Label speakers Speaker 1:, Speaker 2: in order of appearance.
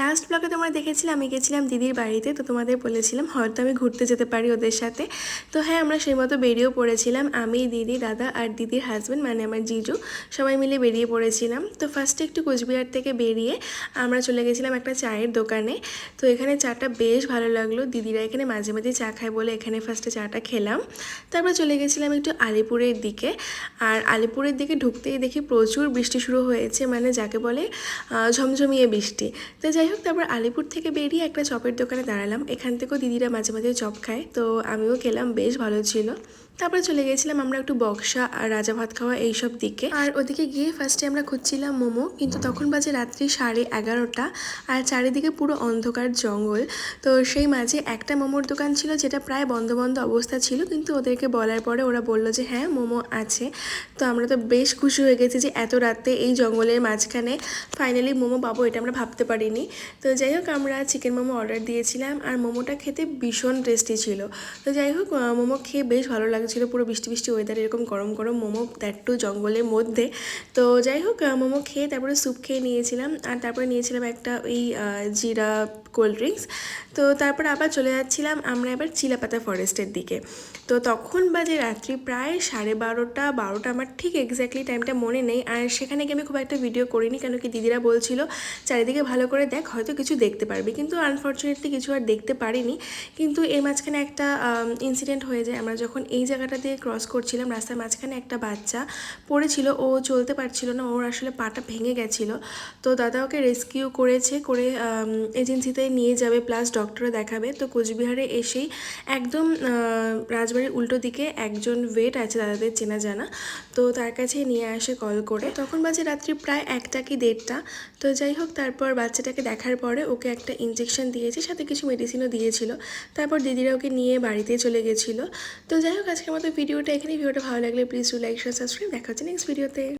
Speaker 1: Last ব্লগে তোমরা দেখেছিলে আমি গেছিলাম দিদির বাড়িতে, তো তোমাদের বলেছিলাম হয়তো আমি ঘুরতে যেতে পারি ওদের সাথে। তো হ্যাঁ, আমরা সেই মতো বেরিয়েও পড়েছিলাম, আমি, দিদি, দাদা আর দিদির হাজব্যান্ড মানে আমার জিজু, সবাই মিলে বেরিয়ে পড়েছিলাম। তো ফার্স্টে একটু কোচবিহার থেকে বেরিয়ে আমরা চলে গেছিলাম একটা চায়ের দোকানে। তো এখানে চাটা বেশ ভালো লাগলো, দিদিরা এখানে মাঝে মাঝে চা খায় বলে এখানে ফার্স্টে চাটা খেলাম। তারপর চলে গেছিলাম একটু আলিপুরের দিকে। আর আলিপুরের দিকে ঢুকতেই দেখি প্রচুর বৃষ্টি শুরু হয়েছে, মানে যাকে বলে ঝমঝমিয়ে বৃষ্টি। তো যাই হোক, তারপর আলিপুর থেকে বেরিয়ে একটা চপের দোকানে দাঁড়ালাম। এখান থেকেও দিদিরা মাঝে মাঝে চপ খায়, তো আমিও খেলাম, বেশ ভালো ছিল। তারপরে চলে গেছিলাম আমরা একটু বক্সা আর রাজা ভাত খাওয়া এইসব দিকে। আর ওদিকে গিয়ে ফার্স্টে আমরা খুঁজছিলাম মোমো, কিন্তু তখন বাজে রাত্রি 11:30 আর চারিদিকে পুরো অন্ধকার জঙ্গল। তো সেই মাঝে একটা মোমোর দোকান ছিল যেটা প্রায় বন্ধ বন্ধ অবস্থা ছিল, কিন্তু ওদেরকে বলার পরে ওরা বললো যে হ্যাঁ মোমো আছে। তো আমরা তো বেশ খুশি হয়ে গেছি যে এত রাতে এই জঙ্গলের মাঝখানে ফাইনালি মোমো পাবো, এটা আমরা ভাবতে পারিনি। তো যাই হোক, আমরা চিকেন মোমো অর্ডার দিয়েছিলাম আর মোমোটা খেতে ভীষণ টেস্টি ছিল। তো যাই হোক, মোমো খেয়ে বেশ ভালো লাগছিলো, পুরো বৃষ্টি বৃষ্টি ওয়েদার, এরকম গরম গরম মোমো, দ্যাট টু জঙ্গলের মধ্যে। তো যাই হোক, মোমো খেয়ে তারপরে স্যুপ খেয়ে নিয়েছিলাম, আর তারপরে নিয়েছিলাম একটা ওই জিরা কোল্ড ড্রিঙ্কস। তো তারপর আবার চলে যাচ্ছিলাম আমরা এবার চিলাপাতা ফরেস্টের দিকে। তো তখন বাজে রাত্রি প্রায় 12:30 আমার ঠিক এক্স্যাক্টলি টাইমটা মনে নেই। আর সেখানে গিয়ে আমি খুব একটা ভিডিও করিনি, কেন কি দিদিরা বলছিল চারিদিকে ভালো করে দেখ, হয়তো কিছু দেখতে পারবি, কিন্তু আনফর্চুনেটলি কিছু আর দেখতে পারিনি। কিন্তু এর মাঝখানে একটা ইনসিডেন্ট হয়ে যায়। আমরা যখন এই জায়গাটা দিয়ে ক্রস করছিলাম, রাস্তার মাঝখানে একটা বাচ্চা পড়েছিল, ও চলতে পারছিল না, ওর আসলে পাটা ভেঙে গেছিলো। তো দাদা ওকে রেস্কিউ করেছে, করে এজেন্সিতে নিয়ে যাবে, প্লাস ডক্টরে দেখাবে। তো কোচবিহারে এসেই একদম রাজবাড়ির উল্টো দিকে একজন ওয়েট আছে দাদাদের চেনা জানা, তো তার কাছে নিয়ে আসে কল করে। তখন বাজে রাত্রি প্রায় 1টা কি 1:30। তো যাই হোক, তারপর বাচ্চাটাকে দেখার পরে ওকে একটা ইঞ্জেকশন দিয়েছে, সাথে কিছু মেডিসিনও দিয়েছিল। তারপর দিদিরা ওকে নিয়ে বাড়িতে চলে গেছিলো। তো যাই হোক, আজকের মতো ভিডিওটা এখানেই। ভিডিওটা ভালো লাগলে please do like, share, subscribe. দেখা হচ্ছে নেক্সট ভিডিওতে।